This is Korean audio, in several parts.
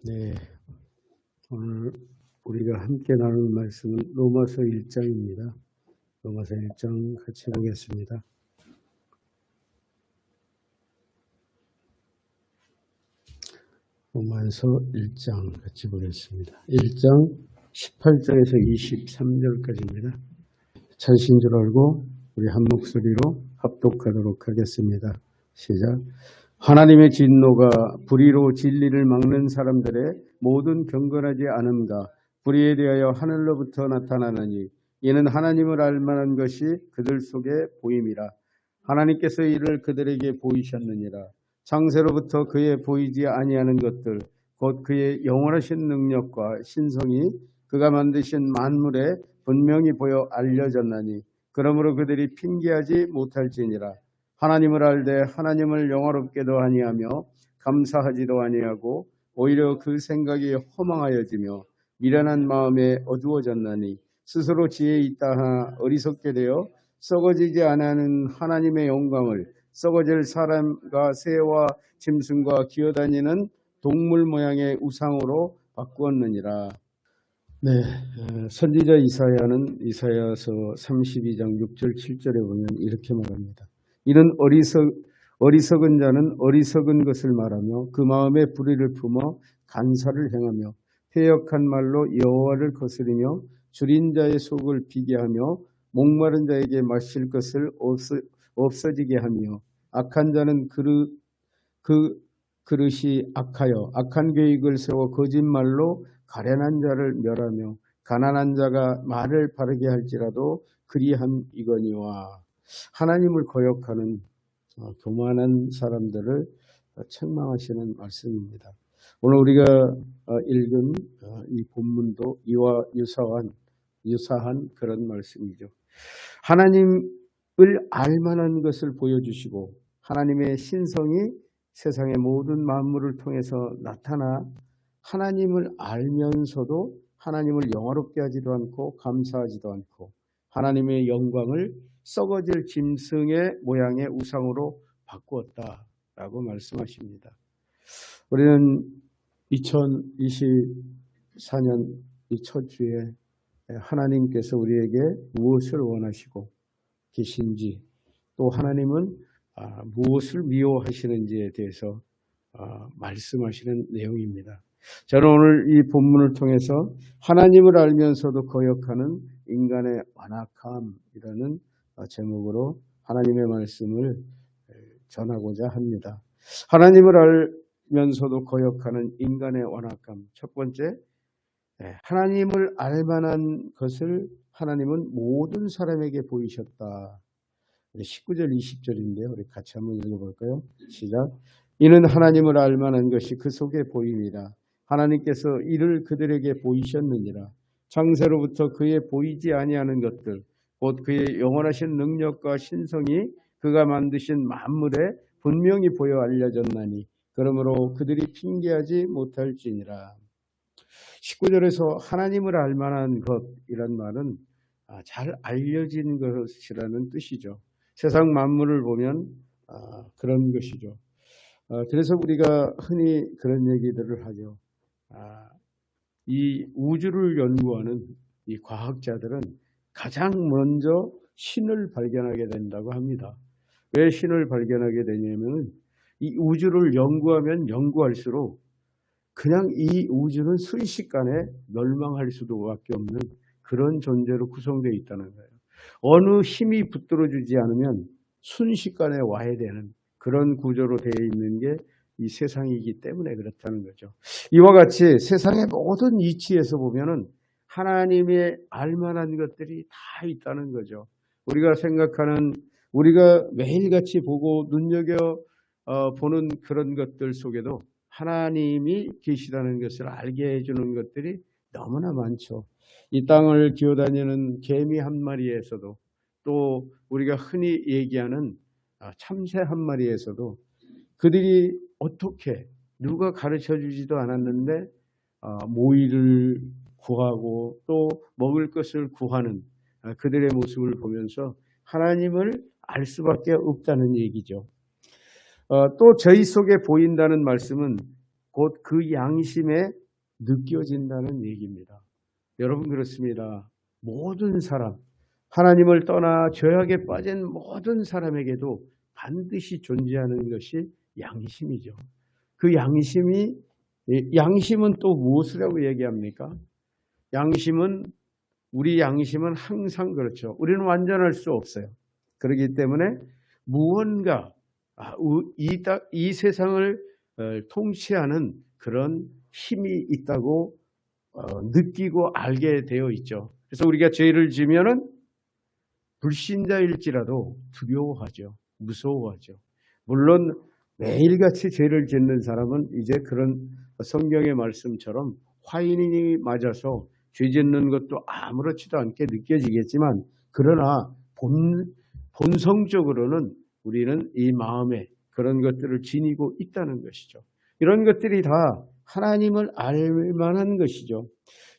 네, 오늘 우리가 함께 나눌 말씀은 로마서 1장입니다. 로마서 1장 같이 보겠습니다. 로마서 1장 같이 보겠습니다. 1장 18절에서 23절까지입니다. 찬신 줄 알고 우리 한 목소리로 합독하도록 하겠습니다. 시작. 하나님의 진노가 불의로 진리를 막는 사람들의 모든 경건하지 않음과 불의에 대하여 하늘로부터 나타나느니 이는 하나님을 알 만한 것이 그들 속에 보임이라. 하나님께서 이를 그들에게 보이셨느니라. 창세로부터 그의 보이지 아니하는 것들 곧 그의 영원하신 능력과 신성이 그가 만드신 만물에 분명히 보여 알려졌나니 그러므로 그들이 핑계하지 못할지니라. 하나님을 알되 하나님을 영화롭게도 아니하며 감사하지도 아니하고 오히려 그 생각이 허망하여지며 미련한 마음에 어두워졌나니 스스로 지혜 있다 하나 어리석게 되어 썩어지지 아니하는 하나님의 영광을 썩어질 사람과 새와 짐승과 기어다니는 동물 모양의 우상으로 바꾸었느니라. 네, 선지자 이사야는 이사야서 32장 6절 7절에 보면 이렇게 말합니다. 이는 어리석은 자는 어리석은 것을 말하며 그 마음에 불의를 품어 간사를 행하며 패역한 말로 여호와를 거스리며 줄인 자의 속을 비게 하며 목마른 자에게 마실 것을 없어지게 하며 악한 자는 그 그릇이 악하여 악한 계획을 세워 거짓말로 가련한 자를 멸하며 가난한 자가 말을 바르게 할지라도 그리함이거니와. 하나님을 거역하는 교만한 사람들을 책망하시는 말씀입니다. 오늘 우리가 읽은 이 본문도 이와 유사한 그런 말씀이죠. 하나님을 알만한 것을 보여주시고 하나님의 신성이 세상의 모든 만물을 통해서 나타나 하나님을 알면서도 하나님을 영화롭게 하지도 않고 감사하지도 않고 하나님의 영광을 썩어질 짐승의 모양의 우상으로 바꾸었다라고 말씀하십니다. 우리는 2024년 이 첫 주에 하나님께서 우리에게 무엇을 원하시고 계신지 또 하나님은 무엇을 미워하시는지에 대해서 말씀하시는 내용입니다. 저는 오늘 이 본문을 통해서 하나님을 알면서도 거역하는 인간의 완악함이라는 제목으로 하나님의 말씀을 전하고자 합니다. 하나님을 알면서도 거역하는 인간의 완악함. 첫 번째, 하나님을 알만한 것을 하나님은 모든 사람에게 보이셨다. 19절 20절인데요. 우리 같이 한번 읽어볼까요? 시작. 이는 하나님을 알만한 것이 그 속에 보임이라. 하나님께서 이를 그들에게 보이셨느니라. 창세로부터 그의 보이지 아니하는 것들 곧 그의 영원하신 능력과 신성이 그가 만드신 만물에 분명히 보여 알려졌나니 그러므로 그들이 핑계하지 못할지니라. 19절에서 하나님을 알만한 것이란 말은 잘 알려진 것이라는 뜻이죠. 세상 만물을 보면 그런 것이죠. 그래서 우리가 흔히 그런 얘기들을 하죠. 이 우주를 연구하는 이 과학자들은 가장 먼저 신을 발견하게 된다고 합니다. 왜 신을 발견하게 되냐면 이 우주를 연구하면 연구할수록 그냥 이 우주는 순식간에 멸망할 수도밖에 없는 그런 존재로 구성되어 있다는 거예요. 어느 힘이 붙들어주지 않으면 순식간에 와야 되는 그런 구조로 되어 있는 게 이 세상이기 때문에 그렇다는 거죠. 이와 같이 세상의 모든 이치에서 보면은 하나님의 알만한 것들이 다 있다는 거죠. 우리가 생각하는, 우리가 매일같이 보고 눈여겨 보는 그런 것들 속에도 하나님이 계시다는 것을 알게 해주는 것들이 너무나 많죠. 이 땅을 기어다니는 개미 한 마리에서도 또 우리가 흔히 얘기하는 참새 한 마리에서도 그들이 어떻게 누가 가르쳐 주지도 않았는데 모이를 구하고 또 먹을 것을 구하는 그들의 모습을 보면서 하나님을 알 수밖에 없다는 얘기죠. 또 저희 속에 보인다는 말씀은 곧 그 양심에 느껴진다는 얘기입니다. 여러분 그렇습니다. 모든 사람, 하나님을 떠나 죄악에 빠진 모든 사람에게도 반드시 존재하는 것이 양심이죠. 그 양심은 또 무엇이라고 얘기합니까? 우리 양심은 항상 그렇죠. 우리는 완전할 수 없어요. 그렇기 때문에 무언가 이 세상을 통치하는 그런 힘이 있다고 느끼고 알게 되어 있죠. 그래서 우리가 죄를 지면은 불신자일지라도 두려워하죠. 무서워하죠. 물론 매일같이 죄를 짓는 사람은 이제 그런 성경의 말씀처럼 화인이 맞아서 죄 짓는 것도 아무렇지도 않게 느껴지겠지만, 그러나 본성적으로는 우리는 이 마음에 그런 것들을 지니고 있다는 것이죠. 이런 것들이 다 하나님을 알만한 것이죠.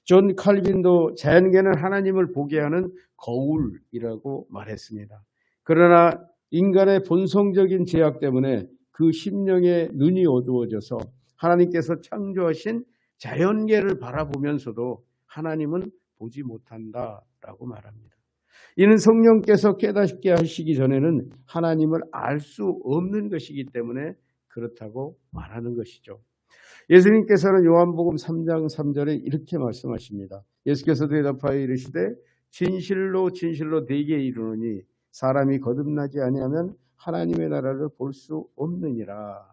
존 칼빈도 자연계는 하나님을 보게 하는 거울이라고 말했습니다. 그러나 인간의 본성적인 죄악 때문에 그 심령의 눈이 어두워져서 하나님께서 창조하신 자연계를 바라보면서도 하나님은 보지 못한다라고 말합니다. 이는 성령께서 깨닫게 하시기 전에는 하나님을 알 수 없는 것이기 때문에 그렇다고 말하는 것이죠. 예수님께서는 요한복음 3장 3절에 이렇게 말씀하십니다. 예수께서 대답하여 이르시되 진실로 진실로 네게 이르노니 사람이 거듭나지 아니하면 하나님의 나라를 볼 수 없느니라.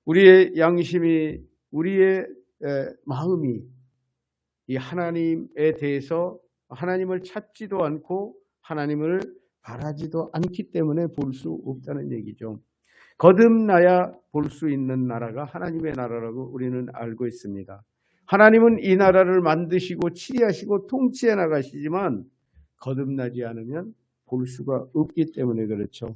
우리의 양심이, 우리의 마음이 이 하나님에 대해서 하나님을 찾지도 않고 하나님을 바라지도 않기 때문에 볼 수 없다는 얘기죠. 거듭나야 볼 수 있는 나라가 하나님의 나라라고 우리는 알고 있습니다. 하나님은 이 나라를 만드시고 치리하시고 통치해 나가시지만 거듭나지 않으면 볼 수가 없기 때문에 그렇죠.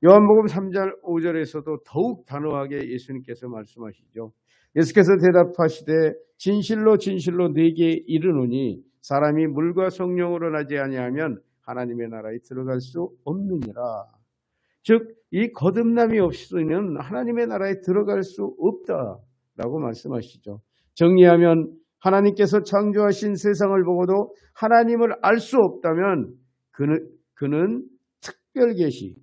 요한복음 3장 5절에서도 더욱 단호하게 예수님께서 말씀하시죠. 예수께서 대답하시되 진실로 진실로 네게 이르노니 사람이 물과 성령으로 나지 아니하면 하나님의 나라에 들어갈 수 없느니라. 즉 이 거듭남이 없이는 하나님의 나라에 들어갈 수 없다라고 말씀하시죠. 정리하면 하나님께서 창조하신 세상을 보고도 하나님을 알 수 없다면 그는 특별 계시,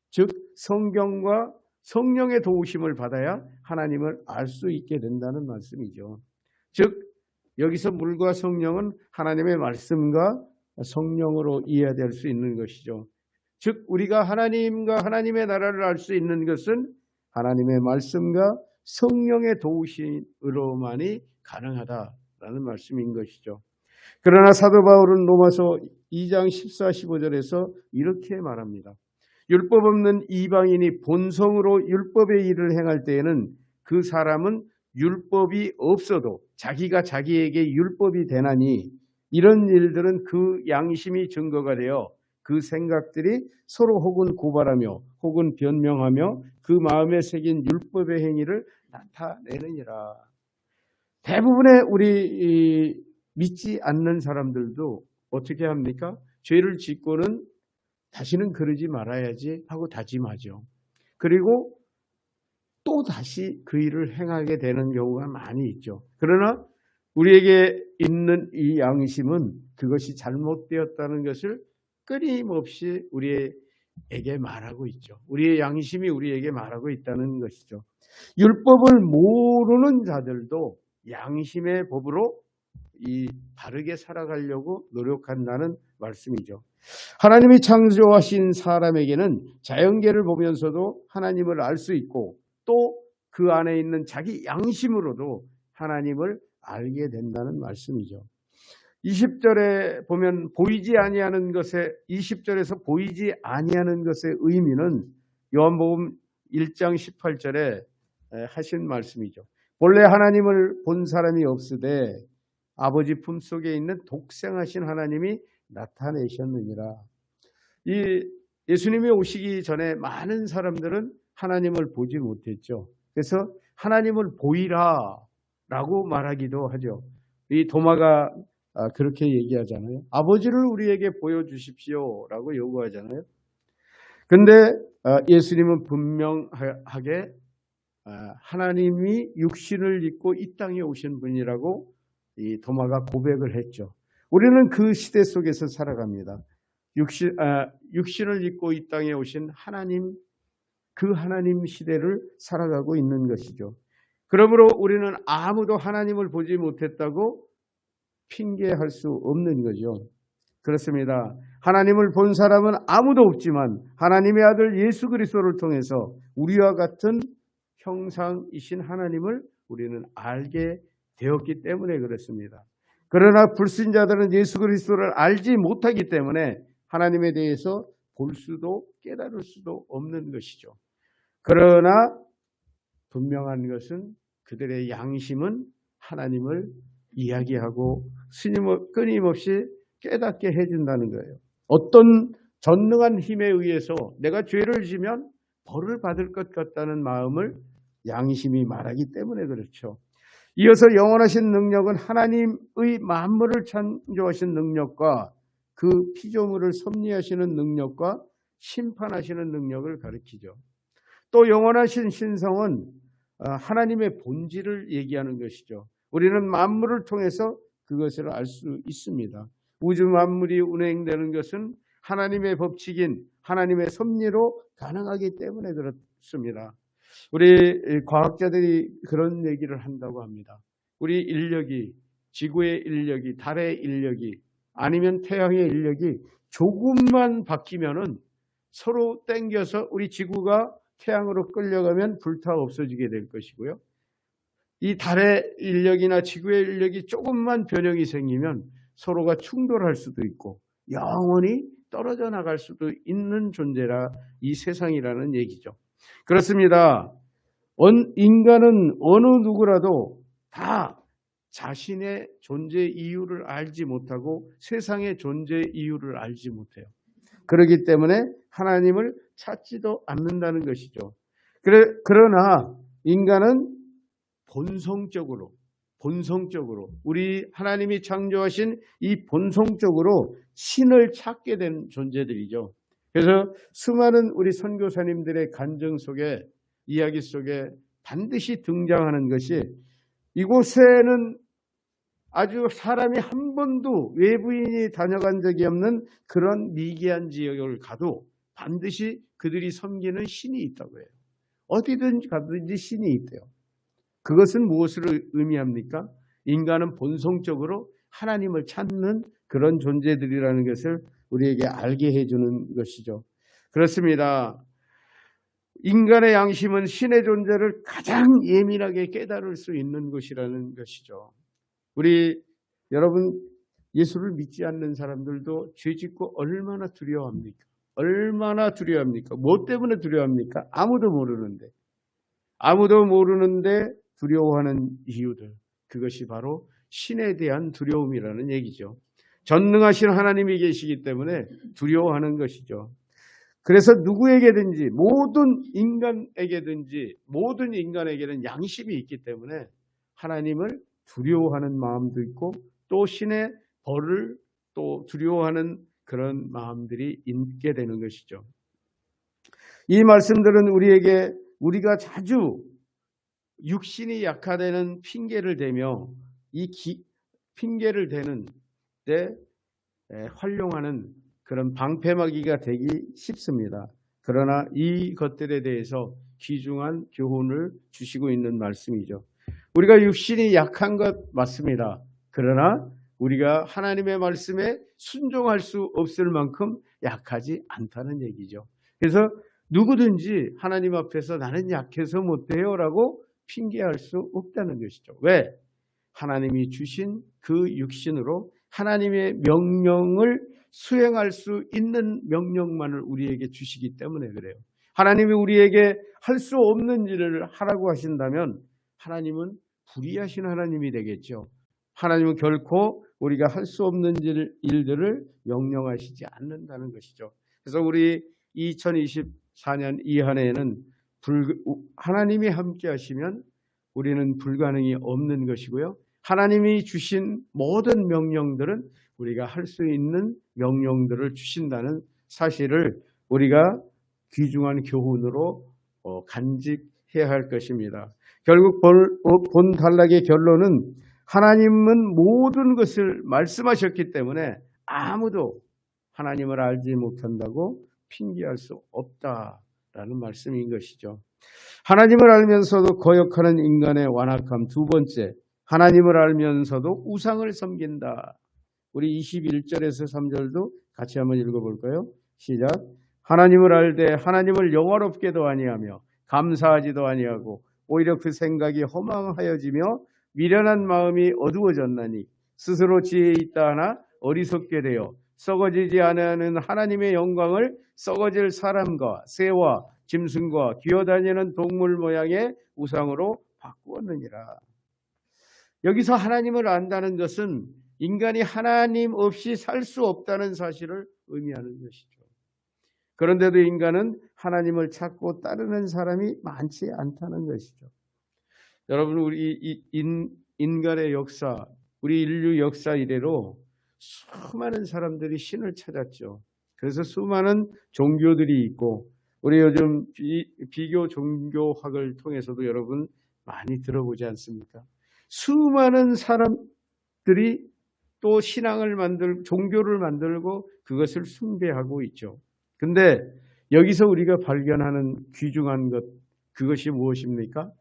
즉 성경과 성령의 도우심을 받아야 하나님을 알 수 있게 된다는 말씀이죠. 즉 여기서 물과 성령은 하나님의 말씀과 성령으로 이해될 수 있는 것이죠. 즉 우리가 하나님과 하나님의 나라를 알 수 있는 것은 하나님의 말씀과 성령의 도우심으로만이 가능하다라는 말씀인 것이죠. 그러나 사도 바울은 로마서 2장 14, 15절에서 이렇게 말합니다. 율법 없는 이방인이 본성으로 율법의 일을 행할 때에는 그 사람은 율법이 없어도 자기가 자기에게 율법이 되나니 이런 일들은 그 양심이 증거가 되어 그 생각들이 서로 혹은 고발하며 혹은 변명하며 그 마음에 새긴 율법의 행위를 나타내느니라. 대부분의 우리 믿지 않는 사람들도 어떻게 합니까? 죄를 짓고는 다시는 그러지 말아야지 하고 다짐하죠. 그리고 또 다시 그 일을 행하게 되는 경우가 많이 있죠. 그러나 우리에게 있는 이 양심은 그것이 잘못되었다는 것을 끊임없이 우리에게 말하고 있죠. 우리의 양심이 우리에게 말하고 있다는 것이죠. 율법을 모르는 자들도 양심의 법으로 바르게 살아가려고 노력한다는 말씀이죠. 하나님이 창조하신 사람에게는 자연계를 보면서도 하나님을 알 수 있고 또 그 안에 있는 자기 양심으로도 하나님을 알게 된다는 말씀이죠. 20절에 보면 보이지 아니하는 것에 20절에서 보이지 아니하는 것의 의미는 요한복음 1장 18절에 하신 말씀이죠. 본래 하나님을 본 사람이 없으되 아버지 품속에 있는 독생하신 하나님이 나타내셨느니라. 이 예수님이 오시기 전에 많은 사람들은 하나님을 보지 못했죠. 그래서 하나님을 보이라라고 말하기도 하죠. 이 도마가 그렇게 얘기하잖아요. 아버지를 우리에게 보여주십시오라고 요구하잖아요. 근데 예수님은 분명하게 하나님이 육신을 입고 이 땅에 오신 분이라고 이 도마가 고백을 했죠. 우리는 그 시대 속에서 살아갑니다. 육신을 입고 이 땅에 오신 하나님, 그 하나님 시대를 살아가고 있는 것이죠. 그러므로 우리는 아무도 하나님을 보지 못했다고 핑계할 수 없는 거죠. 그렇습니다. 하나님을 본 사람은 아무도 없지만 하나님의 아들 예수 그리스도를 통해서 우리와 같은 형상이신 하나님을 우리는 알게 되었기 때문에 그렇습니다. 그러나 불신자들은 예수 그리스도를 알지 못하기 때문에 하나님에 대해서 볼 수도 깨달을 수도 없는 것이죠. 그러나 분명한 것은 그들의 양심은 하나님을 이야기하고 끊임없이 깨닫게 해준다는 거예요. 어떤 전능한 힘에 의해서 내가 죄를 지면 벌을 받을 것 같다는 마음을 양심이 말하기 때문에 그렇죠. 이어서 영원하신 능력은 하나님의 만물을 창조하신 능력과 그 피조물을 섭리하시는 능력과 심판하시는 능력을 가리키죠. 또 영원하신 신성은 하나님의 본질을 얘기하는 것이죠. 우리는 만물을 통해서 그것을 알 수 있습니다. 우주 만물이 운행되는 것은 하나님의 법칙인 하나님의 섭리로 가능하기 때문에 그렇습니다. 우리 과학자들이 그런 얘기를 한다고 합니다. 우리 인력이, 지구의 인력이, 달의 인력이, 아니면 태양의 인력이 조금만 바뀌면은 서로 땡겨서 우리 지구가 태양으로 끌려가면 불타 없어지게 될 것이고요. 이 달의 인력이나 지구의 인력이 조금만 변형이 생기면 서로가 충돌할 수도 있고 영원히 떨어져 나갈 수도 있는 존재라 이 세상이라는 얘기죠. 그렇습니다. 인간은 어느 누구라도 다 자신의 존재 이유를 알지 못하고 세상의 존재 이유를 알지 못해요. 그렇기 때문에 하나님을 찾지도 않는다는 것이죠. 그러나 인간은 본성적으로 우리 하나님이 창조하신 이 본성적으로 신을 찾게 된 존재들이죠. 그래서 수많은 우리 선교사님들의 간증 속에, 이야기 속에 반드시 등장하는 것이, 이곳에는 아주 사람이 한 번도 외부인이 다녀간 적이 없는 그런 미개한 지역을 가도 반드시 그들이 섬기는 신이 있다고 해요. 어디든 가든지 신이 있대요. 그것은 무엇을 의미합니까? 인간은 본성적으로 하나님을 찾는 그런 존재들이라는 것을 우리에게 알게 해주는 것이죠. 그렇습니다. 인간의 양심은 신의 존재를 가장 예민하게 깨달을 수 있는 것이라는 것이죠. 우리 여러분, 예수를 믿지 않는 사람들도 죄 짓고 얼마나 두려워합니까? 얼마나 두려워합니까? 뭐 때문에 두려워합니까? 아무도 모르는데 두려워하는 이유들, 그것이 바로 신에 대한 두려움이라는 얘기죠. 전능하신 하나님이 계시기 때문에 두려워하는 것이죠. 그래서 누구에게든지, 모든 인간에게는 양심이 있기 때문에 하나님을 두려워하는 마음도 있고 또 신의 벌을 또 두려워하는 그런 마음들이 있게 되는 것이죠. 이 말씀들은 우리가 자주 육신이 약화되는 핑계를 대며 핑계를 대는 때 활용하는 그런 방패막이가 되기 쉽습니다. 그러나 이 것들에 대해서 귀중한 교훈을 주시고 있는 말씀이죠. 우리가 육신이 약한 것 맞습니다. 그러나 우리가 하나님의 말씀에 순종할 수 없을 만큼 약하지 않다는 얘기죠. 그래서 누구든지 하나님 앞에서 나는 약해서 못해요 라고 핑계할 수 없다는 것이죠. 왜? 하나님이 주신 그 육신으로 하나님의 명령을 수행할 수 있는 명령만을 우리에게 주시기 때문에 그래요. 하나님이 우리에게 할 수 없는 일을 하라고 하신다면 하나님은 불의하신 하나님이 되겠죠. 하나님은 결코 우리가 할 수 없는 일들을 명령하시지 않는다는 것이죠. 그래서 우리 2024년 이 한 해에는 하나님이 함께 하시면 우리는 불가능이 없는 것이고요. 하나님이 주신 모든 명령들은 우리가 할 수 있는 명령들을 주신다는 사실을 우리가 귀중한 교훈으로 간직해야 해야 할 것입니다. 결국 본 단락의 결론은 하나님은 모든 것을 말씀하셨기 때문에 아무도 하나님을 알지 못한다고 핑계할 수 없다라는 말씀인 것이죠. 하나님을 알면서도 거역하는 인간의 완악함. 두 번째, 하나님을 알면서도 우상을 섬긴다. 우리 21절에서 3절도 같이 한번 읽어볼까요? 시작. 하나님을 알되 하나님을 영화롭게도 아니하며 감사하지도 아니하고 오히려 그 생각이 허망하여지며 미련한 마음이 어두워졌나니 스스로 지혜 있다 하나 어리석게 되어 썩어지지 않는 하나님의 영광을 썩어질 사람과 새와 짐승과 기어다니는 동물 모양의 우상으로 바꾸었느니라. 여기서 하나님을 안다는 것은 인간이 하나님 없이 살 수 없다는 사실을 의미하는 것이죠. 그런데도 인간은 하나님을 찾고 따르는 사람이 많지 않다는 것이죠. 여러분, 우리 인간의 역사, 우리 인류 역사 이래로 수많은 사람들이 신을 찾았죠. 그래서 수많은 종교들이 있고, 우리 요즘 비교 종교학을 통해서도 여러분 많이 들어보지 않습니까? 수많은 사람들이 또 신앙을 종교를 만들고 그것을 숭배하고 있죠. 근데 여기서 우리가 발견하는 귀중한 것, 그것이 무엇입니까?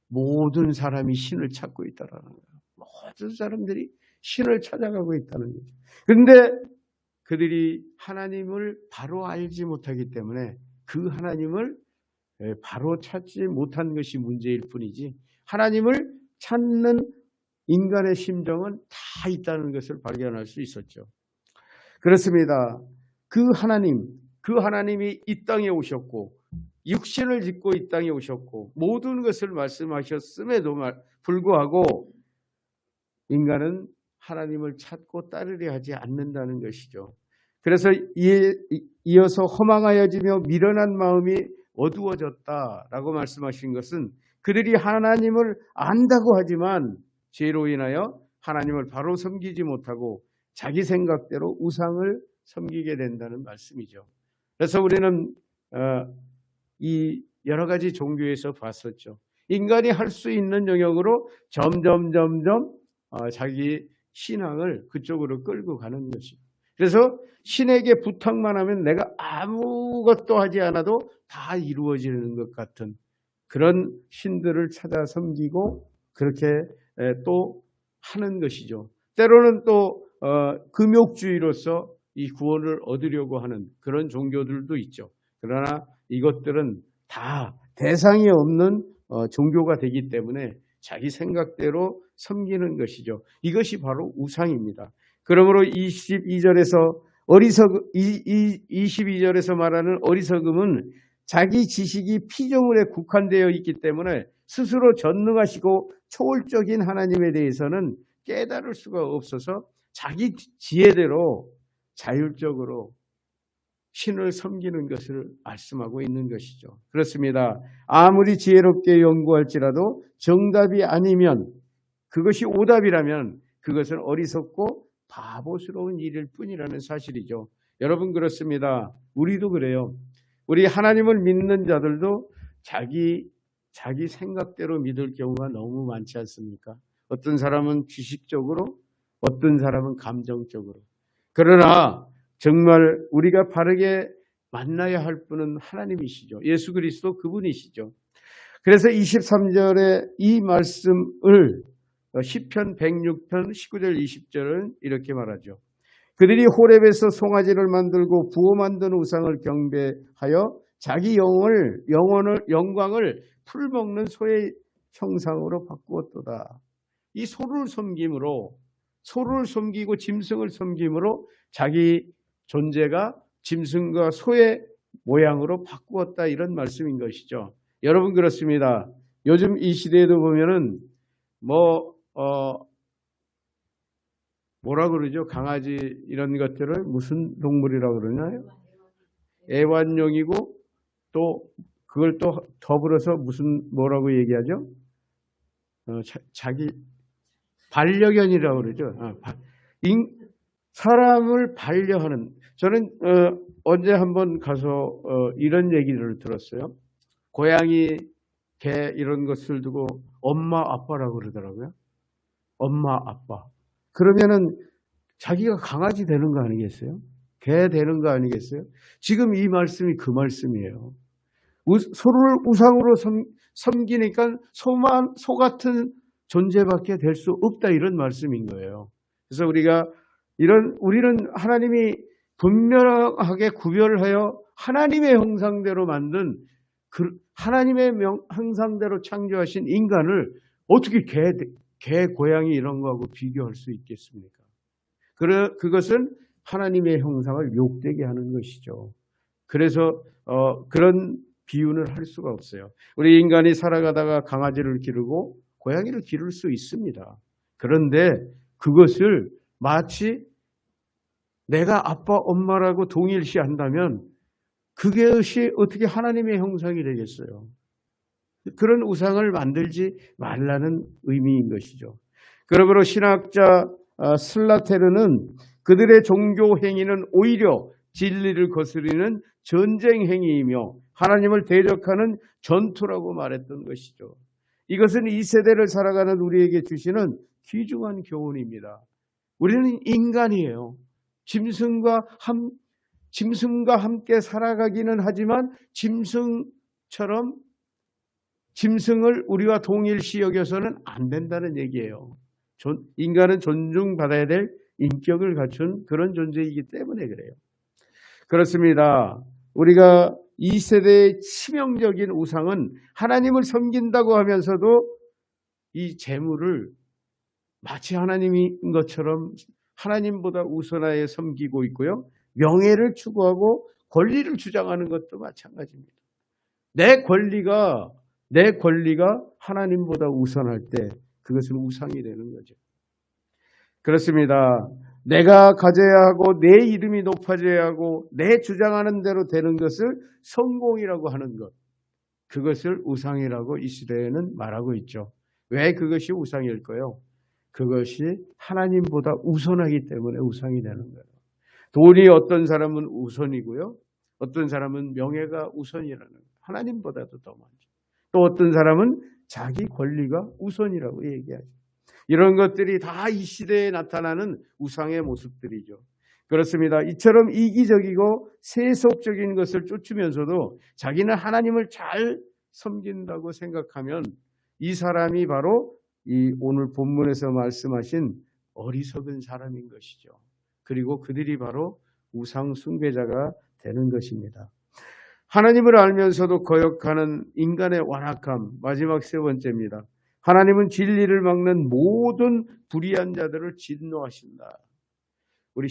모든 사람이 신을 찾고 있다라는 거예요. 모든 사람들이 신을 찾아가고 있다는 거죠. 그런데 그들이 하나님을 바로 알지 못하기 때문에 그 하나님을 바로 찾지 못한 것이 문제일 뿐이지, 하나님을 찾는 인간의 심정은 다 있다는 것을 발견할 수 있었죠. 그렇습니다. 그 하나님이 이 땅에 오셨고 육신을 짓고 이 땅에 오셨고 모든 것을 말씀하셨음에도 불구하고 인간은 하나님을 찾고 따르려 하지 않는다는 것이죠. 그래서 이어서 허망하여지며 미련한 마음이 어두워졌다라고 말씀하신 것은 그들이 하나님을 안다고 하지만 죄로 인하여 하나님을 바로 섬기지 못하고 자기 생각대로 우상을 섬기게 된다는 말씀이죠. 그래서 우리는 이 여러 가지 종교에서 봤었죠. 인간이 할 수 있는 영역으로 점점 자기 신앙을 그쪽으로 끌고 가는 것이죠. 그래서 신에게 부탁만 하면 내가 아무것도 하지 않아도 다 이루어지는 것 같은 그런 신들을 찾아 섬기고 그렇게 또 하는 것이죠. 때로는 또 금욕주의로서 이 구원을 얻으려고 하는 그런 종교들도 있죠. 그러나 이것들은 다 대상이 없는 종교가 되기 때문에 자기 생각대로 섬기는 것이죠. 이것이 바로 우상입니다. 그러므로 22절에서 말하는 어리석음은 자기 지식이 피조물에 국한되어 있기 때문에 스스로 전능하시고 초월적인 하나님에 대해서는 깨달을 수가 없어서 자기 지혜대로 자율적으로 신을 섬기는 것을 말씀하고 있는 것이죠. 그렇습니다. 아무리 지혜롭게 연구할지라도 정답이 아니면, 그것이 오답이라면 그것은 어리석고 바보스러운 일일 뿐이라는 사실이죠. 여러분, 그렇습니다. 우리도 그래요. 우리 하나님을 믿는 자들도 자기 생각대로 믿을 경우가 너무 많지 않습니까? 어떤 사람은 지식적으로, 어떤 사람은 감정적으로. 그러나 정말 우리가 바르게 만나야 할 분은 하나님이시죠. 예수 그리스도 그분이시죠. 그래서 23절에 이 말씀을 시편 106편 19절 20절은 이렇게 말하죠. 그들이 호렙에서 송아지를 만들고 부어 만든 우상을 경배하여 자기 영광을 풀먹는 소의 형상으로 바꾸었도다. 이 소를 섬기고 짐승을 섬김으로 자기 존재가 짐승과 소의 모양으로 바꾸었다, 이런 말씀인 것이죠. 여러분, 그렇습니다. 요즘 이 시대에도 보면은 뭐라 그러죠? 강아지 이런 것들을 무슨 동물이라고 그러나요? 애완용이고 또 그걸 또 더불어서 뭐라고 얘기하죠? 자기 반려견이라고 그러죠. 사람을 반려하는. 저는 언제 한번 가서 이런 얘기를 들었어요. 고양이 개 이런 것을 두고 엄마 아빠라고 그러더라고요. 엄마 아빠. 그러면은 자기가 강아지 되는 거 아니겠어요? 개 되는 거 아니겠어요? 지금 이 말씀이 그 말씀이에요. 소를 우상으로 섬기니까 소 같은 존재밖에 될 수 없다, 이런 말씀인 거예요. 그래서 우리는 하나님이 분명하게 구별하여 하나님의 형상대로 만든 하나님의 형상대로 창조하신 인간을 어떻게 개, 고양이 이런 거하고 비교할 수 있겠습니까? 그것은 하나님의 형상을 욕되게 하는 것이죠. 그래서 그런 비유는 할 수가 없어요. 우리 인간이 살아가다가 강아지를 기르고 고양이를 기를 수 있습니다. 그런데 그것을 마치 내가 아빠, 엄마라고 동일시한다면 그것이 어떻게 하나님의 형상이 되겠어요? 그런 우상을 만들지 말라는 의미인 것이죠. 그러므로 신학자 슬라테르는 그들의 종교 행위는 오히려 진리를 거스르는 전쟁 행위이며 하나님을 대적하는 전투라고 말했던 것이죠. 이것은 이 세대를 살아가는 우리에게 주시는 귀중한 교훈입니다. 우리는 인간이에요. 짐승과 함께 살아가기는 하지만 짐승을 우리와 동일시 여겨서는 안 된다는 얘기예요. 인간은 존중받아야 될 인격을 갖춘 그런 존재이기 때문에 그래요. 그렇습니다. 우리가 이 세대의 치명적인 우상은 하나님을 섬긴다고 하면서도 이 재물을 마치 하나님인 것처럼 하나님보다 우선하여 섬기고 있고요. 명예를 추구하고 권리를 주장하는 것도 마찬가지입니다. 내 권리가 하나님보다 우선할 때 그것은 우상이 되는 거죠. 그렇습니다. 내가 가져야 하고 내 이름이 높아져야 하고 내 주장하는 대로 되는 것을 성공이라고 하는 것, 그것을 우상이라고 이 시대에는 말하고 있죠. 왜 그것이 우상일까요? 그것이 하나님보다 우선하기 때문에 우상이 되는 거예요. 돈이 어떤 사람은 우선이고요. 어떤 사람은 명예가 우선이라는 거예요. 하나님보다도 더 많죠. 또 어떤 사람은 자기 권리가 우선이라고 얘기하죠. 이런 것들이 다 이 시대에 나타나는 우상의 모습들이죠. 그렇습니다. 이처럼 이기적이고 세속적인 것을 쫓으면서도 자기는 하나님을 잘 섬긴다고 생각하면 이 사람이 바로 이 오늘 본문에서 말씀하신 어리석은 사람인 것이죠. 그리고 그들이 바로 우상 숭배자가 되는 것입니다. 하나님을 알면서도 거역하는 인간의 완악함, 마지막 세 번째입니다. 하나님은 진리를 막는 모든 불의한 자들을 진노하신다. 우리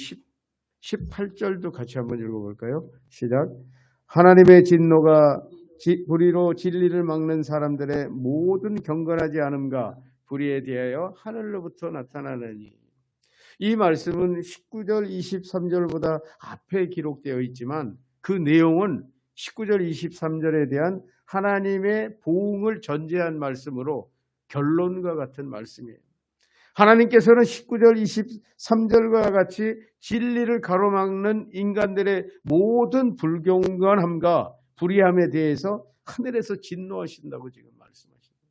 18절도 같이 한번 읽어볼까요? 시작. 하나님의 진노가 불의로 진리를 막는 사람들의 모든 경건하지 않음과 불의에 대하여 하늘로부터 나타나느니. 이 말씀은 19절 23절보다 앞에 기록되어 있지만 그 내용은 19절 23절에 대한 하나님의 보응을 전제한 말씀으로 결론과 같은 말씀이에요. 하나님께서는 19절 23절과 같이 진리를 가로막는 인간들의 모든 불경건함과 불의함에 대해서 하늘에서 진노하신다고 지금 말씀하십니다.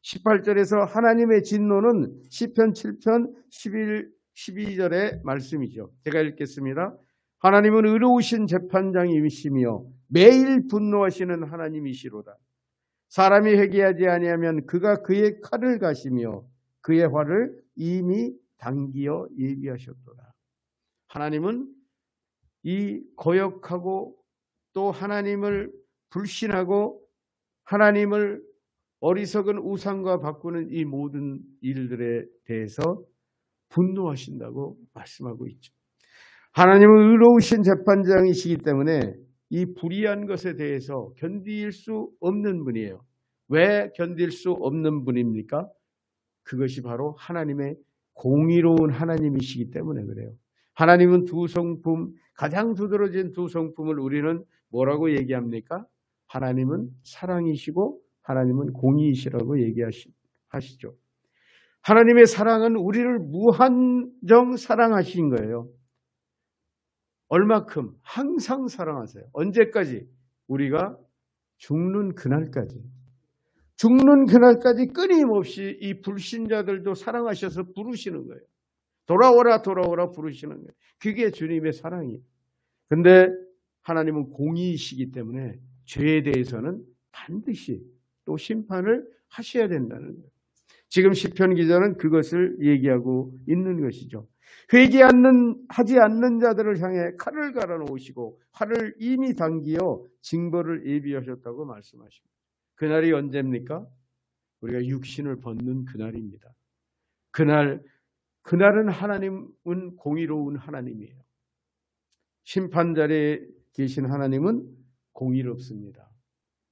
18절에서 하나님의 진노는 시편 7편 12절의 말씀이죠. 제가 읽겠습니다. 하나님은 의로우신 재판장이시며 매일 분노하시는 하나님이시로다. 사람이 회개하지 아니하면 그가 그의 칼을 가시며 그의 화를 이미 당기어 예비하셨도다. 하나님은 이 거역하고 또 하나님을 불신하고 하나님을 어리석은 우상과 바꾸는 이 모든 일들에 대해서 분노하신다고 말씀하고 있죠. 하나님은 의로우신 재판장이시기 때문에 이 불의한 것에 대해서 견딜 수 없는 분이에요. 왜 견딜 수 없는 분입니까? 그것이 바로 하나님의 공의로운 하나님이시기 때문에 그래요. 하나님은 두 성품, 가장 두드러진 두 성품을 우리는 뭐라고 얘기합니까? 하나님은 사랑이시고 하나님은 공의이시라고 얘기하시죠. 하나님의 사랑은 우리를 무한정 사랑하신 거예요. 얼마큼? 항상 사랑하세요. 언제까지? 우리가 죽는 그날까지. 죽는 그날까지 끊임없이 이 불신자들도 사랑하셔서 부르시는 거예요. 돌아오라 돌아오라 부르시는 거예요. 그게 주님의 사랑이에요. 근데 하나님은 공의이시기 때문에 죄에 대해서는 반드시 또 심판을 하셔야 된다는 거예요. 지금 시편 기자는 그것을 얘기하고 있는 것이죠. 회개하지 않는 자들을 향해 칼을 갈아놓으시고 활을 이미 당기어 징벌을 예비하셨다고 말씀하십니다. 그날이 언제입니까? 우리가 육신을 벗는 그날입니다. 그날은 하나님은 공의로운 하나님이에요. 심판 자리에 계신 하나님은 공의롭습니다.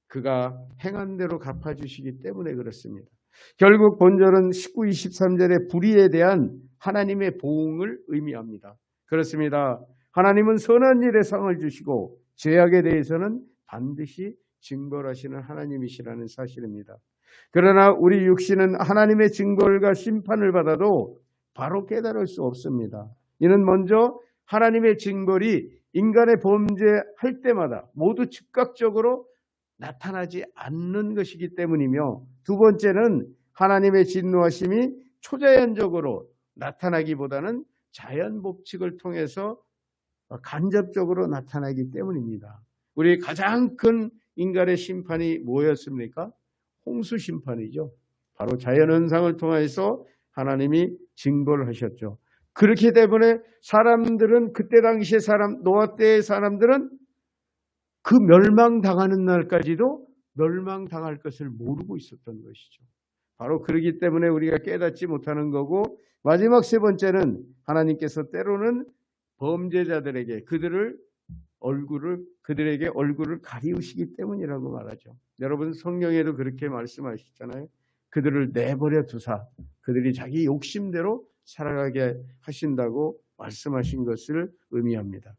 그가 행한 대로 갚아주시기 때문에 그렇습니다. 결국 본절은 19, 23절의 불의에 대한 하나님의 보응을 의미합니다. 그렇습니다. 하나님은 선한 일에 상을 주시고 죄악에 대해서는 반드시 징벌하시는 하나님이시라는 사실입니다. 그러나 우리 육신은 하나님의 징벌과 심판을 받아도 바로 깨달을 수 없습니다. 이는 먼저 하나님의 징벌이 인간의 범죄할 때마다 모두 즉각적으로 나타나지 않는 것이기 때문이며, 두 번째는 하나님의 진노하심이 초자연적으로 나타나기보다는 자연 법칙을 통해서 간접적으로 나타나기 때문입니다. 우리 가장 큰 인간의 심판이 뭐였습니까? 홍수 심판이죠. 바로 자연현상을 통해서 하나님이 징벌을 하셨죠. 그렇기 때문에 사람들은, 그때 당시의 노아 때의 사람들은 그 멸망당하는 날까지도 멸망당할 것을 모르고 있었던 것이죠. 바로 그러기 때문에 우리가 깨닫지 못하는 거고, 마지막 세 번째는 하나님께서 때로는 범죄자들에게 그들에게 얼굴을 가리우시기 때문이라고 말하죠. 여러분, 성경에도 그렇게 말씀하시잖아요. 그들을 내버려 두사 그들이 자기 욕심대로 살아가게 하신다고 말씀하신 것을 의미합니다.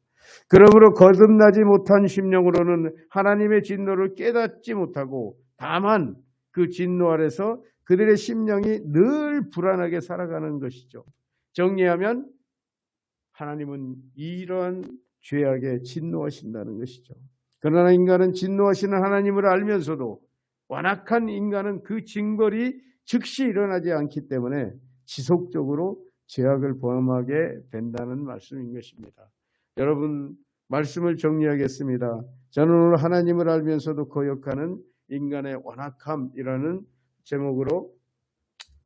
그러므로 거듭나지 못한 심령으로는 하나님의 진노를 깨닫지 못하고, 다만 그 진노 아래서 그들의 심령이 늘 불안하게 살아가는 것이죠. 정리하면 하나님은 이러한 죄악에 진노하신다는 것이죠. 그러나 인간은 진노하시는 하나님을 알면서도 완악한 인간은 그 징벌이 즉시 일어나지 않기 때문에 지속적으로 죄악을 범하게 된다는 말씀인 것입니다. 여러분, 말씀을 정리하겠습니다. 저는 오늘 하나님을 알면서도 거역하는 인간의 완악함이라는 제목으로,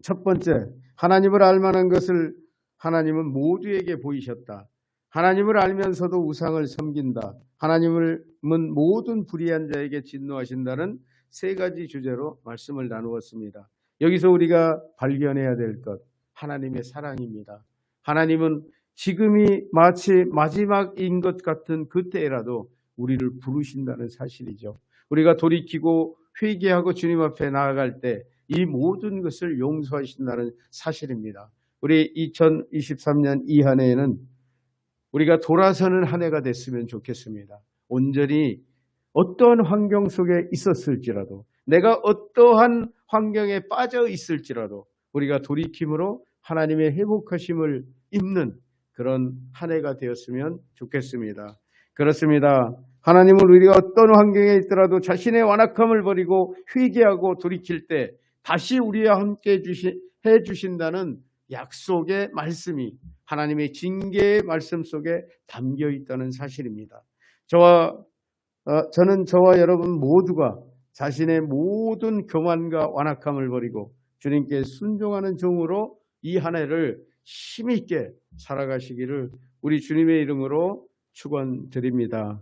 첫 번째, 하나님을 알 만한 것을 하나님은 모두에게 보이셨다. 하나님을 알면서도 우상을 섬긴다. 하나님은 모든 불의한 자에게 진노하신다는 세 가지 주제로 말씀을 나누었습니다. 여기서 우리가 발견해야 될 것, 하나님의 사랑입니다. 하나님은 지금이 마치 마지막인 것 같은 그때라도 우리를 부르신다는 사실이죠. 우리가 돌이키고 회개하고 주님 앞에 나아갈 때 이 모든 것을 용서하신다는 사실입니다. 우리 2023년 이 한 해에는 우리가 돌아서는 한 해가 됐으면 좋겠습니다. 온전히 어떠한 환경 속에 있었을지라도, 내가 어떠한 환경에 빠져 있을지라도 우리가 돌이킴으로 하나님의 회복하심을 입는 그런 한 해가 되었으면 좋겠습니다. 그렇습니다. 하나님은 우리가 어떤 환경에 있더라도 자신의 완악함을 버리고 회개하고 돌이킬 때 다시 우리와 함께 해 주신다는 약속의 말씀이 하나님의 징계의 말씀 속에 담겨 있다는 사실입니다. 저는 저와 여러분 모두가 자신의 모든 교만과 완악함을 버리고 주님께 순종하는 종으로 이 한 해를 힘있게 살아가시기를 우리 주님의 이름으로 축원드립니다.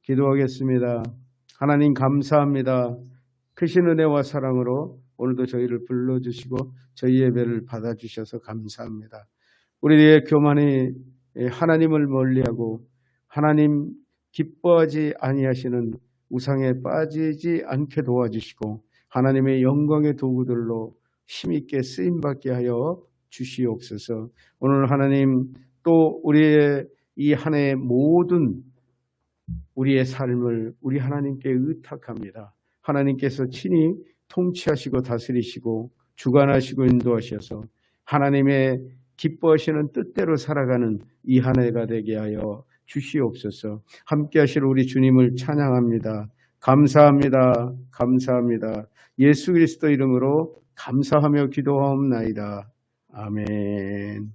기도하겠습니다. 하나님 감사합니다. 크신 은혜와 사랑으로 오늘도 저희를 불러주시고 저희 예배를 받아주셔서 감사합니다. 우리의 교만이 하나님을 멀리하고 하나님 기뻐하지 아니하시는 우상에 빠지지 않게 도와주시고 하나님의 영광의 도구들로 힘있게 쓰임받게 하여 주시옵소서. 오늘 하나님 또 우리의 이 한 해의 모든 우리의 삶을 우리 하나님께 의탁합니다. 하나님께서 친히 통치하시고 다스리시고 주관하시고 인도하셔서 하나님의 기뻐하시는 뜻대로 살아가는 이 한 해가 되게 하여 주시옵소서. 함께 하실 우리 주님을 찬양합니다. 감사합니다. 감사합니다. 예수 그리스도 이름으로 감사하며 기도하옵나이다. 아멘.